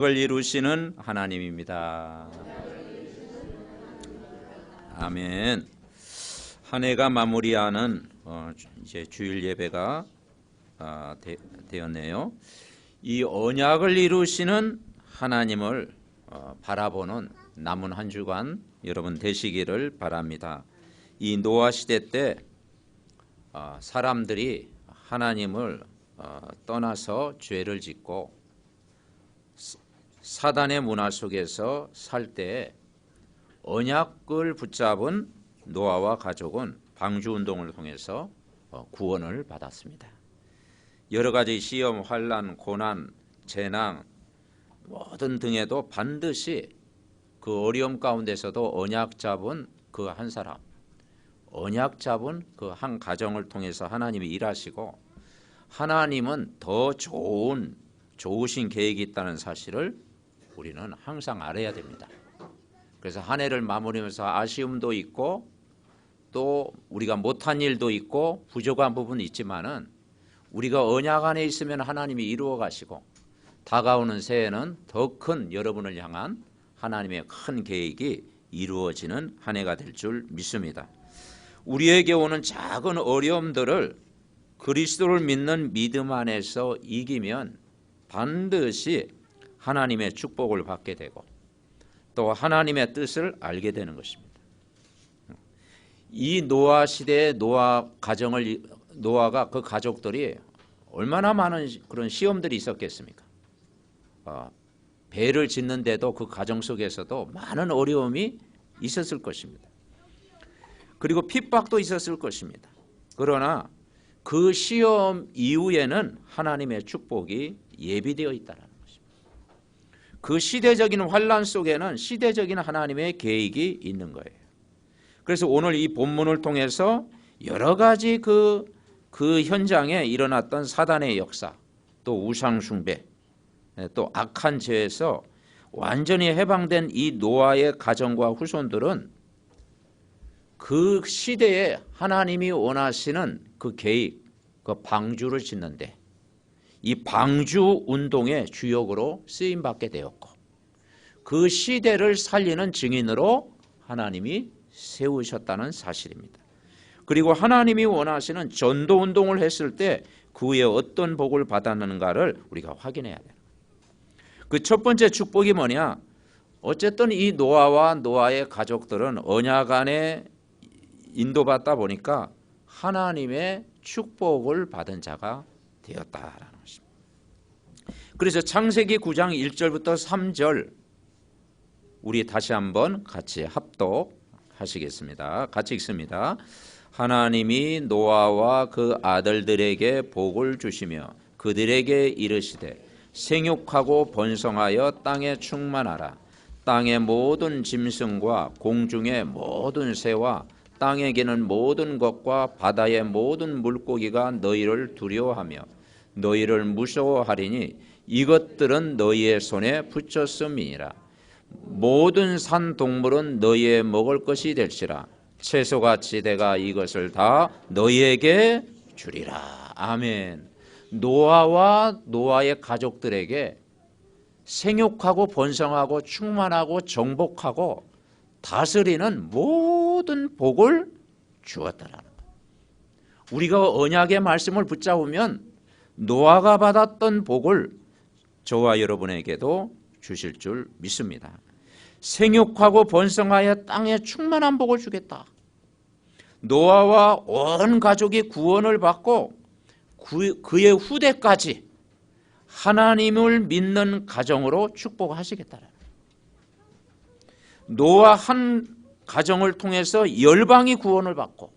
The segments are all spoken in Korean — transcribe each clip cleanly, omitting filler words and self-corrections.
을 이루시는 하나님입니다. 아멘. 한 해가 마무리하는 이제 주일 예배가 되었네요. 이 언약을 이루시는 하나님을 바라보는 남은 한 주간 여러분 되시기를 바랍니다. 이 노아 시대 때 사람들이 하나님을 떠나서 죄를 짓고 사단의 문화 속에서 살 때 언약을 붙잡은 노아와 가족은 방주운동을 통해서 구원을 받았습니다. 여러 가지 시험, 환난, 고난, 재난 모든 등에도 반드시 그 어려움 가운데서도 언약 잡은 그 한 사람, 언약 잡은 그 한 가정을 통해서 하나님이 일하시고 하나님은 더 좋으신 계획이 있다는 사실을 우리는 항상 알아야 됩니다. 그래서 한 해를 마무리하면서 아쉬움도 있고 또 우리가 못한 일도 있고 부족한 부분이 있지만은 우리가 언약 안에 있으면 하나님이 이루어 가시고 다가오는 새해는 더 큰 여러분을 향한 하나님의 큰 계획이 이루어지는 한 해가 될 줄 믿습니다. 우리에게 오는 작은 어려움들을 그리스도를 믿는 믿음 안에서 이기면 반드시 하나님의 축복을 받게 되고 또 하나님의 뜻을 알게 되는 것입니다. 이 노아 시대의 노아가 그 가족들이 얼마나 많은 그런 시험들이 있었겠습니까? 배를 짓는데도 그 가정 속에서도 많은 어려움이 있었을 것입니다. 그리고 핍박도 있었을 것입니다. 그러나 그 시험 이후에는 하나님의 축복이 예비되어 있다는 것입니다. 그 시대적인 환난 속에는 시대적인 하나님의 계획이 있는 거예요. 그래서 오늘 이 본문을 통해서 여러 가지 그 현장에 일어났던 사단의 역사, 또 우상 숭배, 또 악한 죄에서 완전히 해방된 이 노아의 가정과 후손들은 그 시대에 하나님이 원하시는 그 계획, 그 방주를 짓는데 이 방주 운동의 주역으로 쓰임받게 되었고 그 시대를 살리는 증인으로 하나님이 세우셨다는 사실입니다. 그리고 하나님이 원하시는 전도 운동을 했을 때 그 후에 어떤 복을 받았는가를 우리가 확인해야 돼요. 그 첫 번째 축복이 뭐냐? 어쨌든 이 노아와 노아의 가족들은 언약 안에 인도받다 보니까 하나님의 축복을 받은 자가 되었다라는 것입니다. 그래서 창세기 9장 1절부터 3절 우리 다시 한번 같이 합독하시겠습니다. 같이 읽습니다. 하나님이 노아와 그 아들들에게 복을 주시며 그들에게 이르시되 생육하고 번성하여 땅에 충만하라. 땅의 모든 짐승과 공중의 모든 새와 땅에 기는 모든 것과 바다의 모든 물고기가 너희를 두려워하며 너희를 무서워하리니 이것들은 너희의 손에 붙였음이니라. 모든 산 동물은 너희의 먹을 것이 될지라. 채소같이 내가 이것을 다 너희에게 주리라. 아멘. 노아와 노아의 가족들에게 생육하고 번성하고 충만하고 정복하고 다스리는 모든 복을 주었다라는 거예요. 우리가 언약의 말씀을 붙잡으면 노아가 받았던 복을 저와 여러분에게도 주실 줄 믿습니다. 생육하고 번성하여 땅에 충만한 복을 주겠다. 노아와 온 가족이 구원을 받고 그의 후대까지 하나님을 믿는 가정으로 축복하시겠다는 거예요. 노아 한 가정을 통해서 열방이 구원을 받고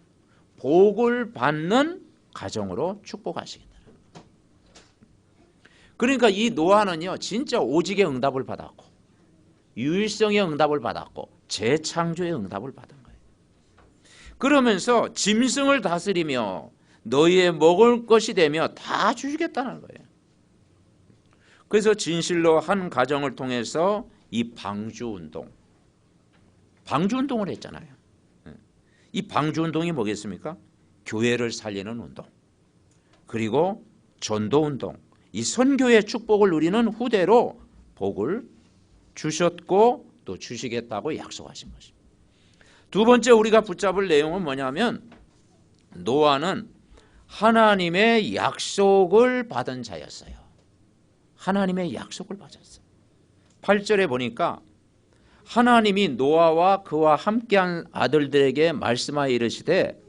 복을 받는 가정으로 축복하시겠다. 그러니까 이 노아는요 진짜 오직의 응답을 받았고 유일성의 응답을 받았고 재창조의 응답을 받은 거예요. 그러면서 짐승을 다스리며 너희의 먹을 것이 되며 다 주시겠다는 거예요. 그래서 진실로 한 가정을 통해서 이 방주운동을 했잖아요. 이 방주운동이 뭐겠습니까? 교회를 살리는 운동, 그리고 전도운동, 이 선교의 축복을 누리는 후대로 복을 주셨고 또 주시겠다고 약속하신 것입니다. 두 번째 우리가 붙잡을 내용은 뭐냐면 노아는 하나님의 약속을 받은 자였어요. 하나님의 약속을 받았어요. 8절에 보니까 하나님이 노아와 그와 함께한 아들들에게 말씀하여 이르시되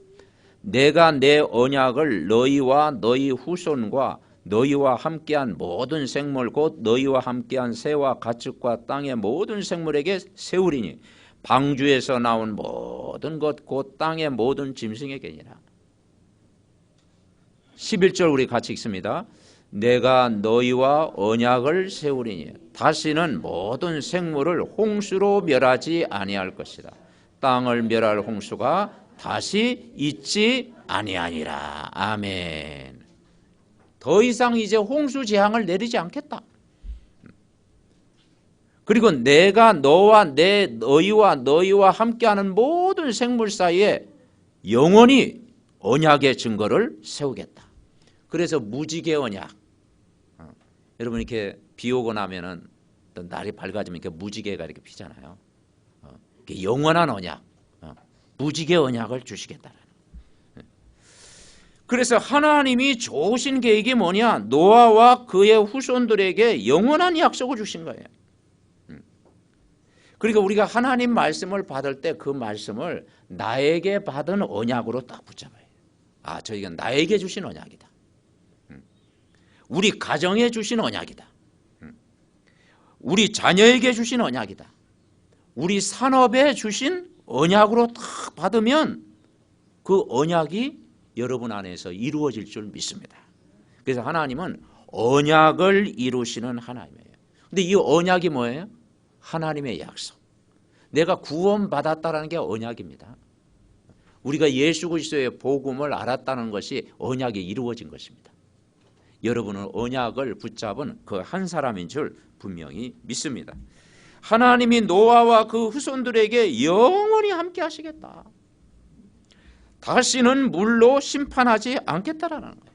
내가 내 언약을 너희와 너희 후손과 너희와 함께한 모든 생물 곧 너희와 함께한 새와 가축과 땅의 모든 생물에게 세우리니 방주에서 나온 모든 것 곧 땅의 모든 짐승에게니라. 11절 우리 같이 읽습니다. 내가 너희와 언약을 세우리니 다시는 모든 생물을 홍수로 멸하지 아니할 것이다. 땅을 멸할 홍수가 다시 있지 아니하니라. 아멘. 더 이상 이제 홍수 재앙을 내리지 않겠다. 그리고 내가 너희와 함께하는 모든 생물 사이에 영원히 언약의 증거를 세우겠다. 그래서 무지개 언약. 여러분 이렇게 비 오고 나면은 또 날이 밝아지면 이렇게 무지개가 이렇게 피잖아요. 영원한 언약, 무지개 언약을 주시겠다라는. 그래서 하나님이 좋으신 계획이 뭐냐? 노아와 그의 후손들에게 영원한 약속을 주신 거예요. 그러니까 우리가 하나님 말씀을 받을 때 그 말씀을 나에게 받은 언약으로 딱 붙잡아요. 아, 저희가 나에게 주신 언약이다. 우리 가정에 주신 언약이다. 우리 자녀에게 주신 언약이다. 우리 산업에 주신 언약으로 딱 받으면 그 언약이 여러분 안에서 이루어질 줄 믿습니다. 그래서 하나님은 언약을 이루시는 하나님이에요. 근데 이 언약이 뭐예요? 하나님의 약속. 내가 구원받았다는 게 언약입니다. 우리가 예수 그리스도의 복음을 알았다는 것이 언약이 이루어진 것입니다. 여러분은 언약을 붙잡은 그 한 사람인 줄 분명히 믿습니다. 하나님이 노아와 그 후손들에게 영원히 함께 하시겠다. 다시는 물로 심판하지 않겠다라는 거예요.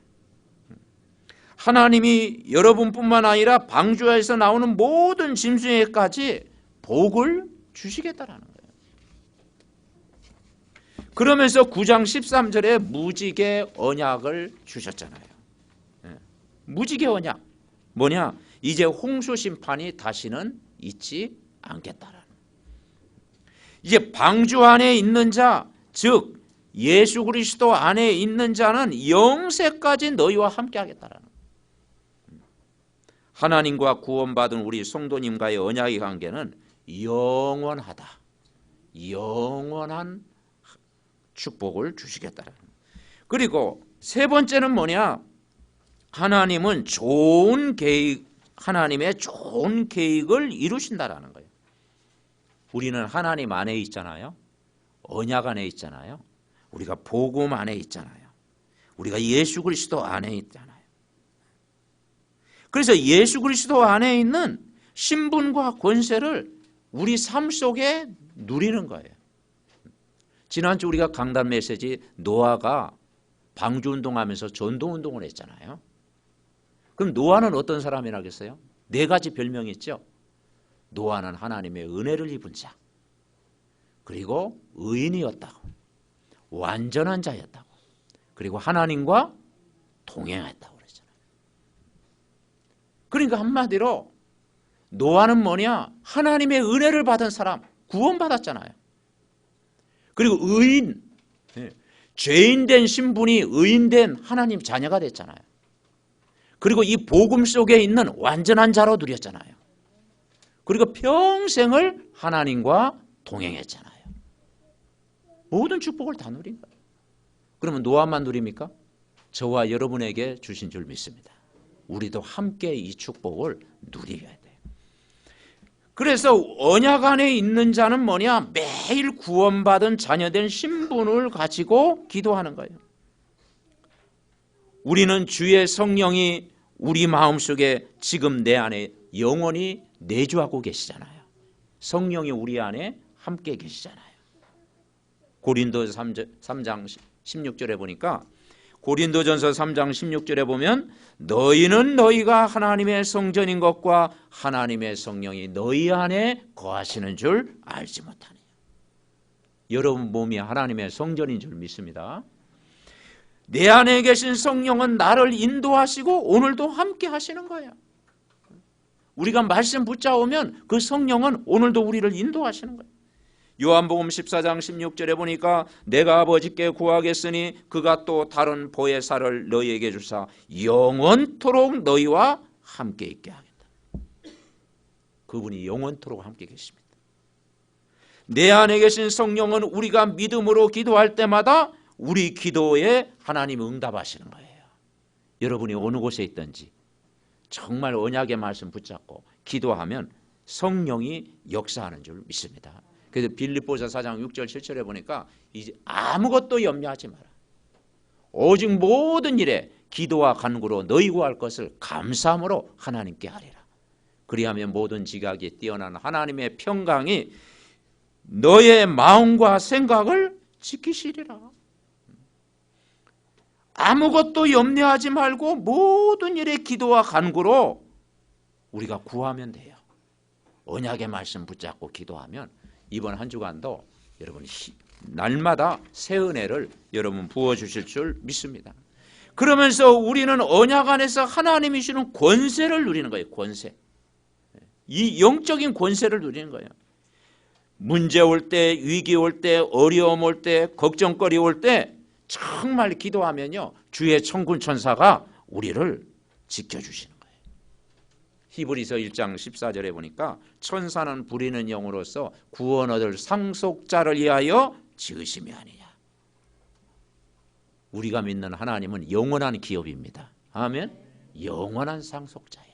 하나님이 여러분뿐만 아니라 방주에서 나오는 모든 짐승에게까지 복을 주시겠다라는 거예요. 그러면서 9장 13절에 무지개 언약을 주셨잖아요. 무지개 언약 뭐냐? 이제 홍수 심판이 다시는 있지 않겠다라는. 이제 방주 안에 있는 자, 즉 예수 그리스도 안에 있는 자는 영세까지 너희와 함께 하겠다라는. 하나님과 구원받은 우리 성도님과의 언약의 관계는 영원하다. 영원한 축복을 주시겠다라는. 그리고 세 번째는 뭐냐? 하나님은 하나님의 좋은 계획을 이루신다라는 거예요. 우리는 하나님 안에 있잖아요. 언약 안에 있잖아요. 우리가 복음 안에 있잖아요. 우리가 예수 그리스도 안에 있잖아요. 그래서 예수 그리스도 안에 있는 신분과 권세를 우리 삶 속에 누리는 거예요. 지난주 우리가 강단 메시지 노아가 방주운동하면서 전도운동을 했잖아요. 그럼 노아는 어떤 사람이라겠어요? 네 가지 별명이 있죠. 노아는 하나님의 은혜를 입은 자, 그리고 의인이었다고, 완전한 자였다고, 그리고 하나님과 동행했다고 그랬잖아요. 그러니까 한마디로 노아는 뭐냐? 하나님의 은혜를 받은 사람, 구원받았잖아요. 그리고 의인, 죄인된 신분이 의인된 하나님 자녀가 됐잖아요. 그리고 이 복음 속에 있는 완전한 자로 누렸잖아요. 그리고 평생을 하나님과 동행했잖아요. 모든 축복을 다 누린 거예요. 그러면 노아만 누립니까? 저와 여러분에게 주신 줄 믿습니다. 우리도 함께 이 축복을 누려야 돼요. 그래서 언약 안에 있는 자는 뭐냐? 매일 구원받은 자녀된 신분을 가지고 기도하는 거예요. 우리는 주의 성령이 우리 마음속에 지금 내 안에 영원히 내주하고 계시잖아요. 성령이 우리 안에 함께 계시잖아요. 고린도서 3장 16절에 보니까 고린도전서 3장 16절에 보면 너희는 너희가 하나님의 성전인 것과 하나님의 성령이 너희 안에 거하시는 줄 알지 못하느냐. 여러분 몸이 하나님의 성전인 줄 믿습니다. 내 안에 계신 성령은 나를 인도하시고 오늘도 함께 하시는 거예요. 우리가 말씀 붙잡으면 그 성령은 오늘도 우리를 인도하시는 거예요. 요한복음 14장 16절에 보니까 내가 아버지께 구하겠으니 그가 또 다른 보혜사를 너희에게 주사 영원토록 너희와 함께 있게 하겠다. 그분이 영원토록 함께 계십니다. 내 안에 계신 성령은 우리가 믿음으로 기도할 때마다 우리 기도에 하나님이 응답하시는 거예요. 여러분이 어느 곳에 있든지 정말 언약의 말씀 붙잡고 기도하면 성령이 역사하는 줄 믿습니다. 그래서 빌립보서 4장 6절 7절에 보니까 이제 아무것도 염려하지 마라. 오직 모든 일에 기도와 간구로 너희 구할 것을 감사함으로 하나님께 하리라. 그리하면 모든 지각이 뛰어난 하나님의 평강이 너의 마음과 생각을 지키시리라. 아무것도 염려하지 말고 모든 일에 기도와 간구로 우리가 구하면 돼요. 언약의 말씀 붙잡고 기도하면 이번 한 주간도 여러분 날마다 새 은혜를 여러분 부어주실 줄 믿습니다. 그러면서 우리는 언약 안에서 하나님이 주는 권세를 누리는 거예요. 권세. 이 영적인 권세를 누리는 거예요. 문제 올 때, 위기 올 때, 어려움 올 때, 걱정거리 올 때 정말 기도하면요 주의 천군 천사가 우리를 지켜주시는 거예요. 히브리서 1장 14절에 보니까 천사는 부리는 영으로서 구원 얻을 상속자를 위하여 지으심이 아니냐. 우리가 믿는 하나님은 영원한 기업입니다. 아멘. 영원한 상속자예요.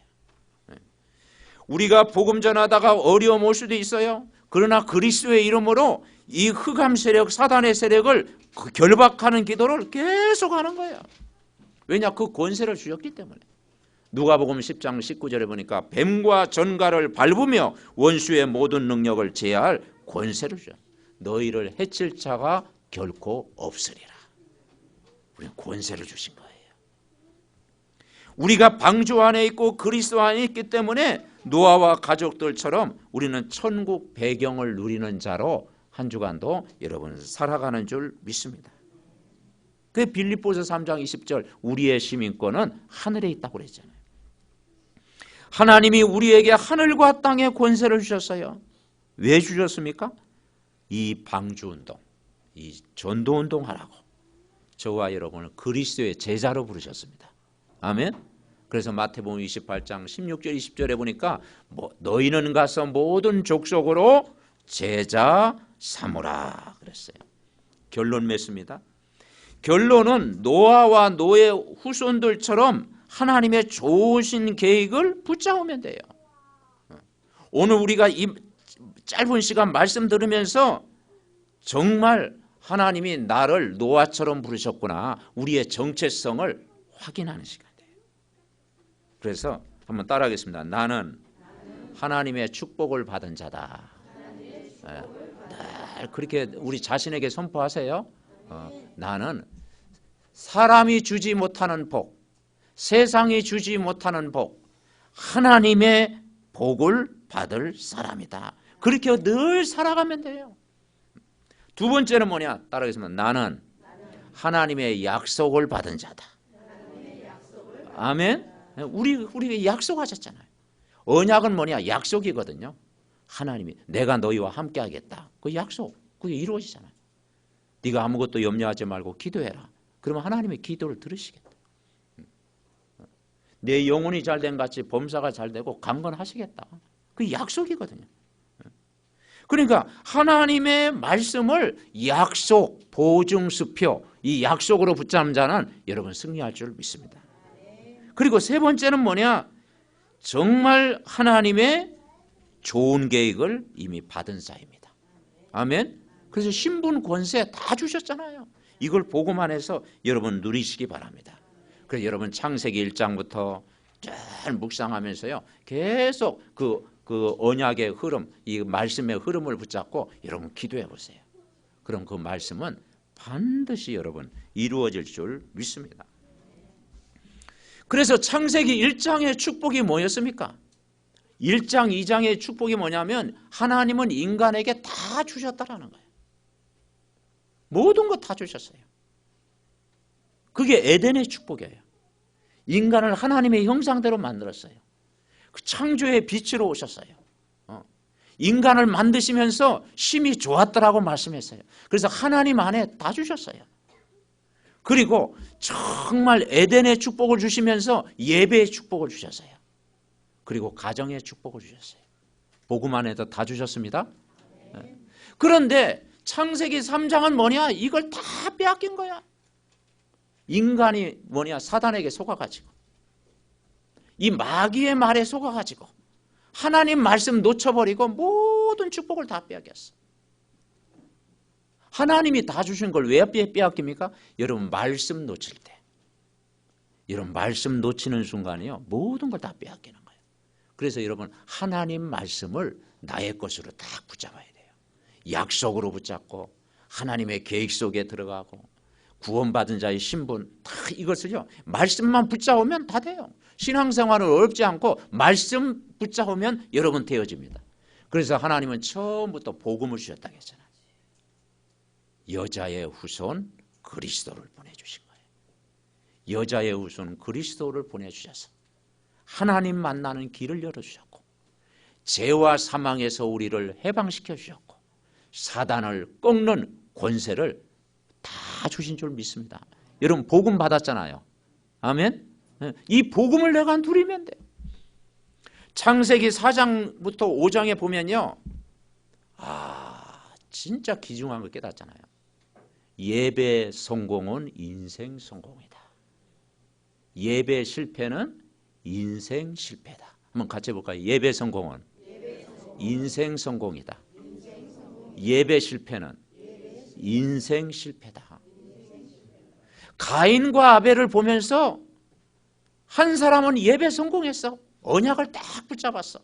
우리가 복음 전하다가 어려움 올 수도 있어요. 그러나 그리스도의 이름으로 이 흑암 세력, 사단의 세력을 결박하는 기도를 계속하는 거예요. 왜냐? 그 권세를 주셨기 때문에. 누가복음 10장 19절에 보니까 뱀과 전갈을 밟으며 원수의 모든 능력을 제할 권세를 주셨다. 너희를 해칠 자가 결코 없으리라. 우리는 권세를 주신 거예요. 우리가 방주 안에 있고 그리스도 안에 있기 때문에 노아와 가족들처럼 우리는 천국 배경을 누리는 자로 한 주간도 여러분 살아가는 줄 믿습니다. 그 빌립보서 3장 20절 우리의 시민권은 하늘에 있다고 그랬잖아요. 하나님이 우리에게 하늘과 땅의 권세를 주셨어요. 왜 주셨습니까? 이 방주운동, 이 전도운동 하라고 저와 여러분을 그리스도의 제자로 부르셨습니다. 아멘. 그래서 마태복음 28장 16절 20절에 보니까 너희는 가서 모든 족속으로 제자 삼으라 그랬어요. 결론 맺습니다. 결론은 노아와 노의 후손들처럼 하나님의 좋으신 계획을 붙잡으면 돼요. 오늘 우리가 이 짧은 시간 말씀 들으면서 정말 하나님이 나를 노아처럼 부르셨구나. 우리의 정체성을 확인하는 시간 돼요. 그래서 한번 따라하겠습니다. 나는 하나님의 축복을 받은 자다. 늘 그렇게 우리 자신에게 선포하세요. 나는 사람이 주지 못하는 복, 세상이 주지 못하는 복, 하나님의 복을 받을 사람이다. 그렇게 늘 살아가면 돼요. 두 번째는 뭐냐? 따라하겠습니다. 나는 하나님의 약속을 받은 자다. 아멘. 우리가 약속하셨잖아요. 언약은 뭐냐? 약속이거든요. 하나님이 내가 너희와 함께 하겠다. 그 약속, 그게 이루어지잖아요. 네가 아무것도 염려하지 말고 기도해라. 그러면 하나님의 기도를 들으시겠다. 내 영혼이 잘된 같이 범사가 잘되고 강건하시겠다. 그게 약속이거든요. 그러니까 하나님의 말씀을 약속, 보증수표, 이 약속으로 붙잡는 자는 여러분 승리할 줄 믿습니다. 그리고 세 번째는 뭐냐? 정말 하나님의 좋은 계획을 이미 받은 자입니다. 아멘. 그래서 신분 권세 다 주셨잖아요. 이걸 복음 안에서 여러분 누리시기 바랍니다. 그래서 여러분 창세기 1장부터 잘 묵상하면서요. 계속 그 언약의 흐름, 이 말씀의 흐름을 붙잡고 여러분 기도해 보세요. 그럼 그 말씀은 반드시 여러분 이루어질 줄 믿습니다. 그래서 창세기 1장의 축복이 뭐였습니까? 1장, 2장의 축복이 뭐냐면 하나님은 인간에게 다 주셨다라는 거예요. 모든 것 다 주셨어요. 그게 에덴의 축복이에요. 인간을 하나님의 형상대로 만들었어요. 그 창조의 빛으로 오셨어요. 인간을 만드시면서 심히 좋았더라고 말씀했어요. 그래서 하나님 안에 다 주셨어요. 그리고 정말 에덴의 축복을 주시면서 예배의 축복을 주셨어요. 그리고 가정의 축복을 주셨어요. 복음 안에도 다 주셨습니다. 그런데 창세기 3장은 뭐냐? 이걸 다 빼앗긴 거야. 인간이 뭐냐? 사단에게 속아가지고 이 마귀의 말에 속아가지고 하나님 말씀 놓쳐버리고 모든 축복을 다 빼앗겼어. 하나님이 다 주신 걸 왜 빼앗깁니까? 여러분 말씀 놓칠 때, 여러분 말씀 놓치는 순간이요 모든 걸 다 빼앗기는 거예요. 그래서 여러분 하나님 말씀을 나의 것으로 딱 붙잡아야 돼요. 약속으로 붙잡고 하나님의 계획 속에 들어가고 구원받은 자의 신분 다 이것을요 말씀만 붙잡으면 다 돼요. 신앙생활은 어렵지 않고 말씀 붙잡으면 여러분 되어집니다. 그래서 하나님은 처음부터 복음을 주셨다고 했잖아요. 여자의 후손 그리스도를 보내주신 거예요. 여자의 후손 그리스도를 보내주셔서 하나님 만나는 길을 열어주셨고 죄와 사망에서 우리를 해방시켜 주셨고 사단을 꺾는 권세를 다 주신 줄 믿습니다. 여러분 복음 받았잖아요. 아멘. 이 복음을 내가 누리면 돼. 창세기 4장부터 5장에 보면요. 진짜 귀중한 걸 깨닫잖아요. 예배 성공은 인생 성공이다. 예배 실패는 인생 실패다. 한번 같이 해볼까요? 예배 성공은 인생 성공이다. 예배 실패는 인생 실패다. 가인과 아벨을 보면서 한 사람은 예배 성공했어. 언약을 딱 붙잡았어.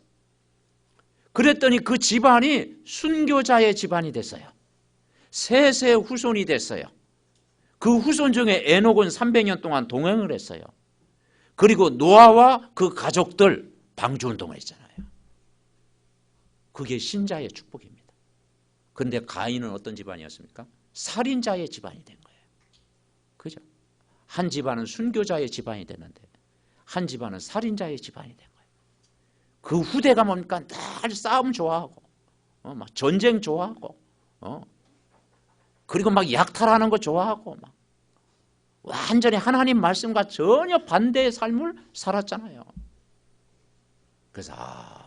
그랬더니 그 집안이 순교자의 집안이 됐어요. 셋의 후손이 됐어요. 그 후손 중에 에녹은 300년 동안 동행을 했어요. 그리고 노아와 그 가족들 방주운동을 했잖아요. 그게 신자의 축복입니다. 그런데 가인은 어떤 집안이었습니까? 살인자의 집안이 된 거예요. 그죠? 한 집안은 순교자의 집안이 됐는데 한 집안은 살인자의 집안이 된 거예요. 그 후대가 뭡니까? 늘 싸움 좋아하고 막 전쟁 좋아하고 그리고 막 약탈하는 거 좋아하고 막 완전히 하나님 말씀과 전혀 반대의 삶을 살았잖아요. 그래서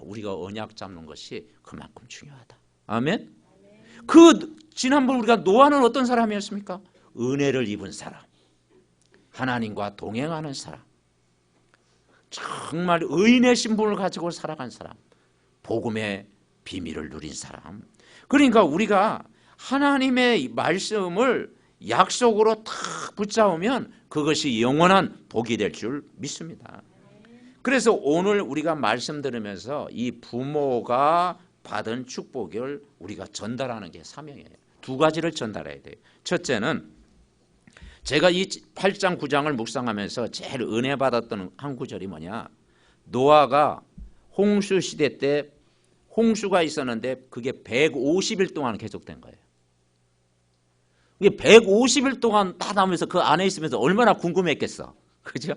우리가 언약 잡는 것이 그만큼 중요하다. 아멘. 그 지난번 우리가 노아는 어떤 사람이었습니까? 은혜를 입은 사람, 하나님과 동행하는 사람, 정말 의인의 신분을 가지고 살아간 사람, 복음의 비밀을 누린 사람. 그러니까 우리가 하나님의 말씀을 약속으로 탁 붙잡으면 그것이 영원한 복이 될 줄 믿습니다. 그래서 오늘 우리가 말씀 들으면서 이 부모가 받은 축복을 우리가 전달하는 게 사명이에요. 두 가지를 전달해야 돼요. 첫째는 제가 이 8장 9장을 묵상하면서 제일 은혜 받았던 한 구절이 뭐냐, 노아가 홍수 시대 때 홍수가 있었는데 그게 150일 동안 계속된 거예요. 이게 150일 동안 따라하면서 그 안에 있으면서 얼마나 궁금했겠어. 그죠?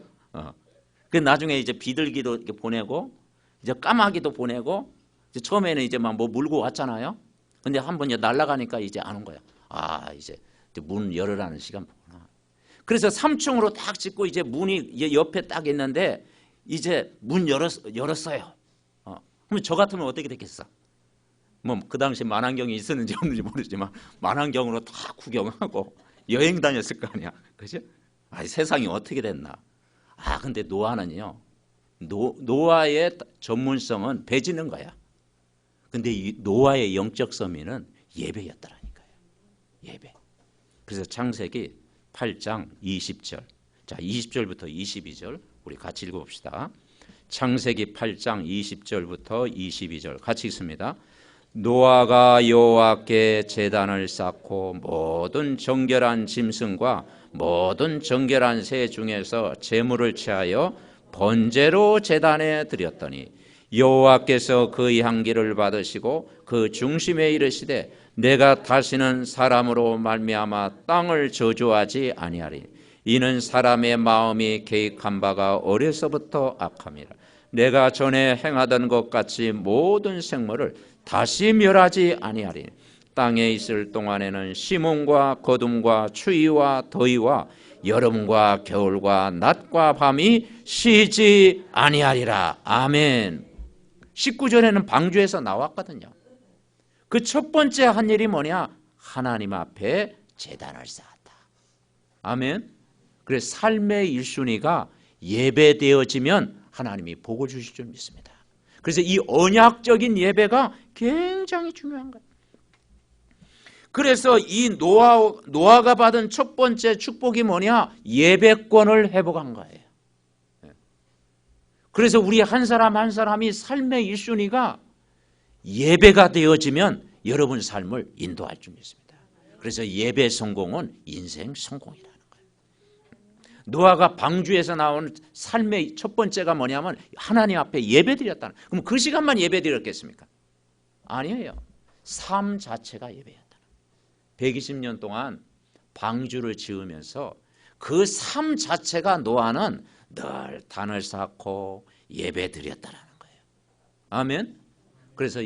그 나중에 이제 비둘기도 이렇게 보내고 이제 까마귀도 보내고 이제 처음에는 이제 막 뭐 물고 왔잖아요. 근데 한번 날아가니까 이제 안 온 거야. 이제 문 열으라는 시간 보구나. 그래서 3층으로 딱 짓고 이제 문이 옆에 딱 있는데 이제 문 열었어요. 그럼 저 같으면 어떻게 됐겠어? 뭐 그 당시 만안경이 있었는지 없는지 모르지만 만안경으로 다 구경하고 여행 다녔을 거 아니야. 그죠? 세상이 어떻게 됐나. 근데 노아는요. 노아의 전문성은 배 짓는 거야. 근데 이 노아의 영적 서민은 예배였더라니까요. 예배. 그래서 창세기 8장 20절. 자, 20절부터 22절 우리 같이 읽어봅시다. 창세기 8장 20절부터 22절 같이 읽습니다. 노아가 여호와께 제단을 쌓고 모든 정결한 짐승과 모든 정결한 새 중에서 제물을 취하여 번제로 제단에 드렸더니 여호와께서 그 향기를 받으시고 그 중심에 이르시되 내가 다시는 사람으로 말미암아 땅을 저주하지 아니하리. 이는 사람의 마음이 계획한 바가 어려서부터 악함이라. 내가 전에 행하던 것 같이 모든 생물을 다시 멸하지 아니하리. 땅에 있을 동안에는 심음과 거둠과 추위와 더위와 여름과 겨울과 낮과 밤이 쉬지 아니하리라. 아멘. 19절에는 방주에서 나왔거든요. 그 첫 번째 한 일이 뭐냐? 하나님 앞에 제단을 쌓았다. 아멘. 그래서 삶의 1순위가 예배되어지면 하나님이 복을 주실 줄 믿습니다. 그래서 이 언약적인 예배가 굉장히 중요한 거예요. 그래서 이 노아가 받은 첫 번째 축복이 뭐냐? 예배권을 회복한 거예요. 그래서 우리 한 사람 한 사람이 삶의 1순위가 예배가 되어지면 여러분 삶을 인도할 줄 믿습니다. 그래서 예배 성공은 인생 성공이라는 거예요. 노아가 방주에서 나온 삶의 첫 번째가 뭐냐면 하나님 앞에 예배드렸다는 거예요. 그럼 그 시간만 예배드렸겠습니까? 아니에요. 삶 자체가 예배였다. 120년 동안 방주를 지으면서 그 삶 자체가 노아는 늘 단을 쌓고 예배드렸다라는 거예요. 아멘. 그래서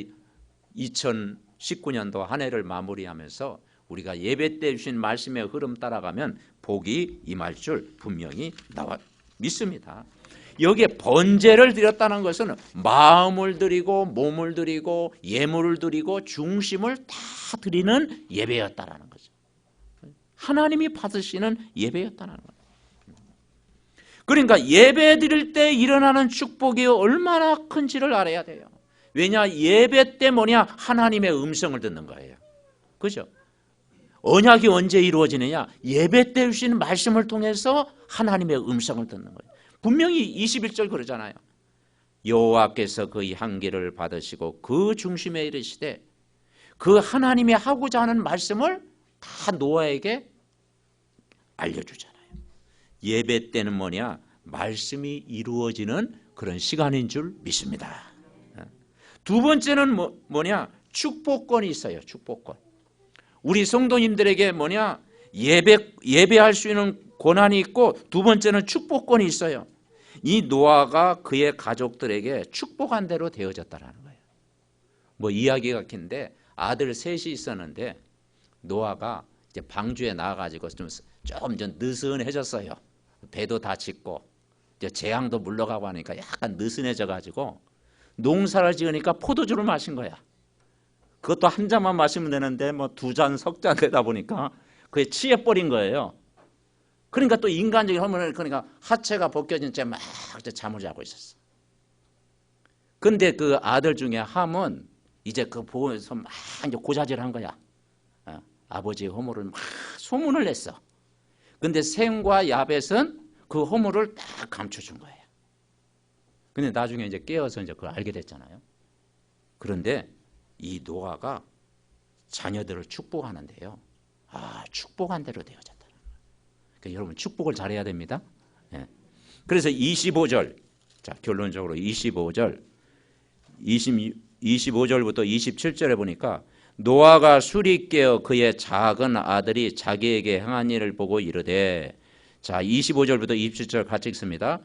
2019년도 한 해를 마무리하면서 우리가 예배 때 주신 말씀의 흐름 따라가면 복이 임할 줄 분명히 나와 믿습니다. 여기에 번제를 드렸다는 것은 마음을 드리고 몸을 드리고 예물을 드리고 중심을 다 드리는 예배였다라는 거죠. 하나님이 받으시는 예배였다는 거예요. 그러니까 예배 드릴 때 일어나는 축복이 얼마나 큰지를 알아야 돼요. 왜냐? 예배 때 뭐냐? 하나님의 음성을 듣는 거예요. 그죠? 언약이 언제 이루어지느냐? 예배 때 주시는 말씀을 통해서 하나님의 음성을 듣는 거예요. 분명히 21절 그러잖아요. 여호와께서 그 향기를 받으시고 그 중심에 이르시되 그 하나님이 하고자 하는 말씀을 다 노아에게 알려주잖아요. 예배 때는 뭐냐? 말씀이 이루어지는 그런 시간인 줄 믿습니다. 두 번째는 뭐냐? 축복권이 있어요. 축복권. 우리 성도님들에게 뭐냐? 예배할 수 있는 권한이 있고 두 번째는 축복권이 있어요. 이 노아가 그의 가족들에게 축복한 대로 되어졌다라는 거예요. 뭐 이야기가 긴데 아들 셋이 있었는데 노아가 이제 방주에 나와가지고 좀 느슨해졌어요. 배도 다 짙고 이제 재앙도 물러가고 하니까 약간 느슨해져가지고 농사를 지으니까 포도주를 마신 거야. 그것도 한 잔만 마시면 되는데 뭐 2잔, 석 잔 되다 보니까 그게 취해버린 거예요. 그러니까 또 인간적인 호르몬을 그러니까 하체가 벗겨진 채 막 잠을 자고 있었어. 근데 그 아들 중에 함은 이제 그 보고서 막 이제 고자질한 거야. 아버지의 허물을 막 소문을 냈어. 근데 셈과 야벳은 그 허물을 딱 감춰준 거예요. 근데 나중에 이제 깨어서 이제 그걸 알게 됐잖아요. 그런데 이 노아가 자녀들을 축복하는데요. 축복한 대로 되어졌다는 거예요. 그러니까 여러분 축복을 잘해야 됩니다. 예. 그래서 25절, 자 결론적으로 25절부터 27절에 보니까 노아가 술이 깨어 그의 작은 아들이 자기에게 행한 일을 보고 이르되, 자 25절부터 27절 같이 읽습니다.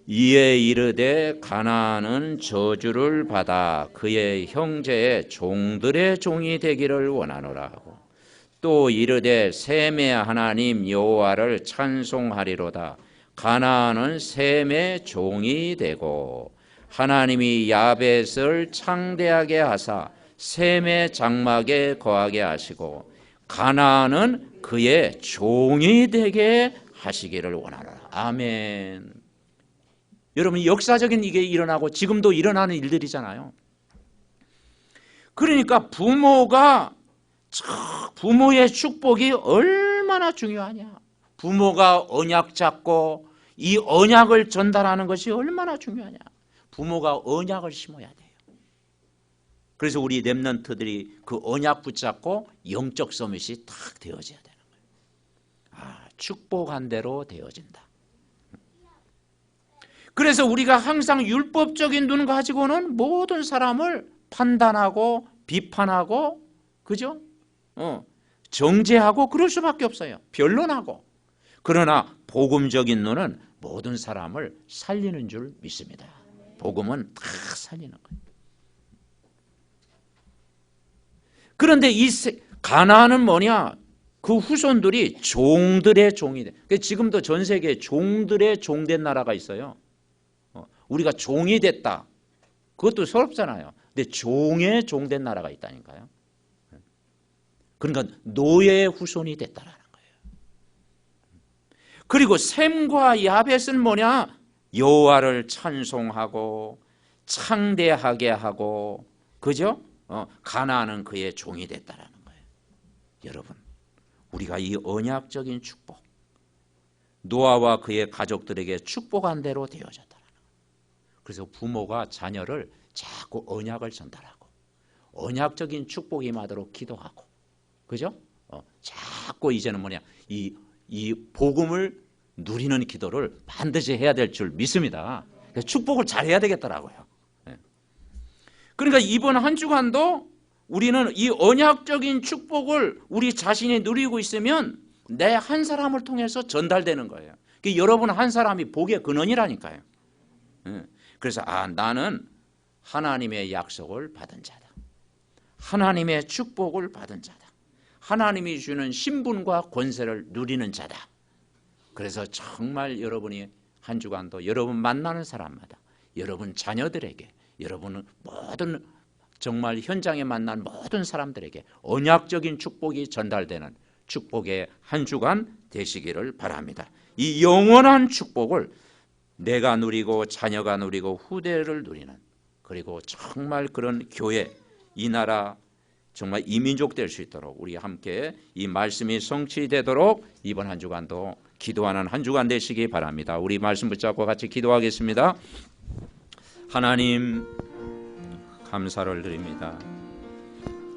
이에 이르되 가나안은 저주를 받아 그의 형제의 종들의 종이 되기를 원하노라 하고, 또 이르되 셈의 하나님 여호와를 찬송하리로다. 가나안은 셈의 종이 되고 하나님이 야벳을 창대하게 하사 셈의 장막에 거하게 하시고 가나안은 그의 종이 되게 하시기를 원하노라. 아멘. 여러분 역사적인 이게 일어나고 지금도 일어나는 일들이잖아요. 그러니까 부모의 축복이 얼마나 중요하냐. 부모가 언약 잡고 이 언약을 전달하는 것이 얼마나 중요하냐. 부모가 언약을 심어야 돼요. 그래서 우리 렘넌트들이 그 언약 붙잡고 영적 서밋이 딱 되어져야 되는 거예요. 축복한 대로 되어진다. 그래서 우리가 항상 율법적인 눈 가지고는 모든 사람을 판단하고 비판하고, 그죠? 정죄하고 그럴 수밖에 없어요. 변론하고. 그러나 복음적인 눈은 모든 사람을 살리는 줄 믿습니다. 복음은 다 살리는 거예요. 그런데 이 가나안은 뭐냐? 그 후손들이 종들의 종이 돼. 지금도 전 세계에 종들의 종된 나라가 있어요. 우리가 종이 됐다. 그것도 서럽잖아요. 근데 종의 종된 나라가 있다니까요. 그러니까 노예의 후손이 됐다라는 거예요. 그리고 셈과 야벳은 뭐냐? 여호와를 찬송하고 창대하게 하고, 그죠? 가나안은 그의 종이 됐다라는 거예요. 여러분, 우리가 이 언약적인 축복, 노아와 그의 가족들에게 축복한 대로 되어졌다라는 거예요. 그래서 부모가 자녀를 자꾸 언약을 전달하고 언약적인 축복이 임하도록 기도하고, 그죠? 자꾸 이제는 뭐냐, 이 복음을 누리는 기도를 반드시 해야 될 줄 믿습니다. 축복을 잘 해야 되겠더라고요. 그러니까 이번 한 주간도 우리는 이 언약적인 축복을 우리 자신이 누리고 있으면 내 한 사람을 통해서 전달되는 거예요. 여러분 한 사람이 복의 근원이라니까요. 그래서 나는 하나님의 약속을 받은 자다. 하나님의 축복을 받은 자다. 하나님이 주는 신분과 권세를 누리는 자다. 그래서 정말 여러분이 한 주간도 여러분 만나는 사람마다, 여러분 자녀들에게, 여러분은 모든 정말 현장에 만난 모든 사람들에게 언약적인 축복이 전달되는 축복의 한 주간 되시기를 바랍니다. 이 영원한 축복을 내가 누리고 자녀가 누리고 후대를 누리는, 그리고 정말 그런 교회, 이 나라 정말 이민족 될 수 있도록 우리 함께 이 말씀이 성취되도록 이번 한 주간도 기도하는 한 주간 되시기 바랍니다. 우리 말씀 붙잡고 같이 기도하겠습니다. 하나님, 감사를 드립니다.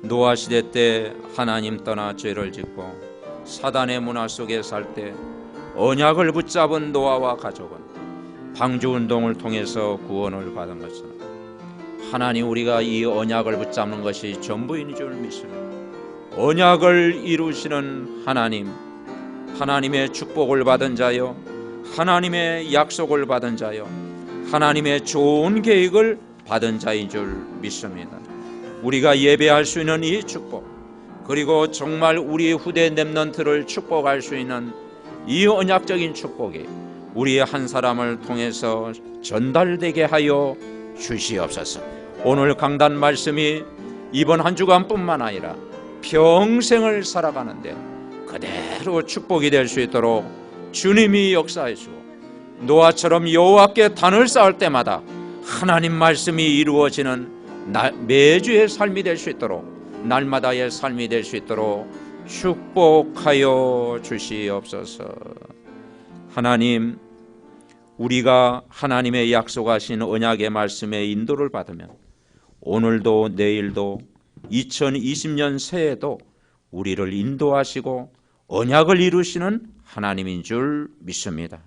노아 시대 때 하나님 떠나 죄를 짓고 사단의 문화 속에 살 때 언약을 붙잡은 노아와 가족은 방주운동을 통해서 구원을 받은 것처럼 하나님, 우리가 이 언약을 붙잡는 것이 전부인 줄 믿습니다. 언약을 이루시는 하나님, 하나님의 축복을 받은 자요, 하나님의 약속을 받은 자요, 하나님의 좋은 계획을 받은 자인 줄 믿습니다. 우리가 예배할 수 있는 이 축복, 그리고 정말 우리 후대 렘넌트를 축복할 수 있는 이 언약적인 축복이 우리 한 사람을 통해서 전달되게 하여 주시옵소서. 오늘 강단 말씀이 이번 한 주간뿐만 아니라 평생을 살아가는데 그대로 축복이 될 수 있도록 주님이 역사해 주고, 노아처럼 여호와께 단을 쌓을 때마다 하나님 말씀이 이루어지는 매주의 삶이 될 수 있도록, 날마다의 삶이 될 수 있도록 축복하여 주시옵소서. 하나님, 우리가 하나님의 약속하신 언약의 말씀에 인도를 받으면 오늘도 내일도 2020년 새해도 우리를 인도하시고 언약을 이루시는 하나님인 줄 믿습니다.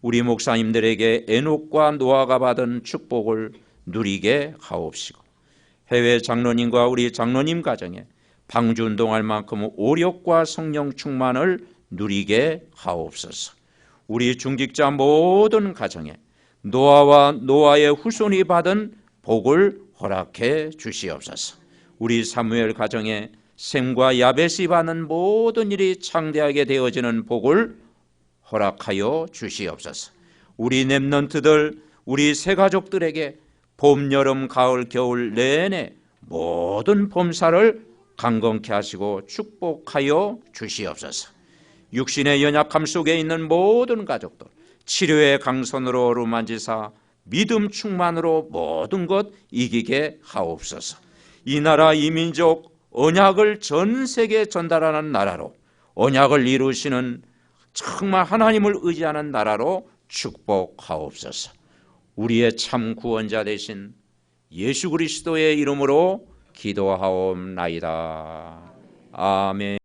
우리 목사님들에게 에녹과 노아가 받은 축복을 누리게 하옵시고, 해외 장로님과 우리 장로님 가정에 방주운동할 만큼 오력과 성령 충만을 누리게 하옵소서. 우리 중직자 모든 가정에 노아와 노아의 후손이 받은 복을 허락해 주시옵소서. 우리 사무엘 가정에 셈과 야벳이 받는 모든 일이 창대하게 되어지는 복을 허락하여 주시옵소서. 우리 렘넌트들, 우리 새가족들에게 봄, 여름, 가을, 겨울 내내 모든 봄살을 강건케 하시고 축복하여 주시옵소서. 육신의 연약함 속에 있는 모든 가족들, 치료의 강선으로 어루만지사 믿음 충만으로 모든 것 이기게 하옵소서. 이 나라 이 민족 언약을 전 세계에 전달하는 나라로, 언약을 이루시는 정말 하나님을 의지하는 나라로 축복하옵소서. 우리의 참 구원자 되신 예수 그리스도의 이름으로 기도하옵나이다. 아멘.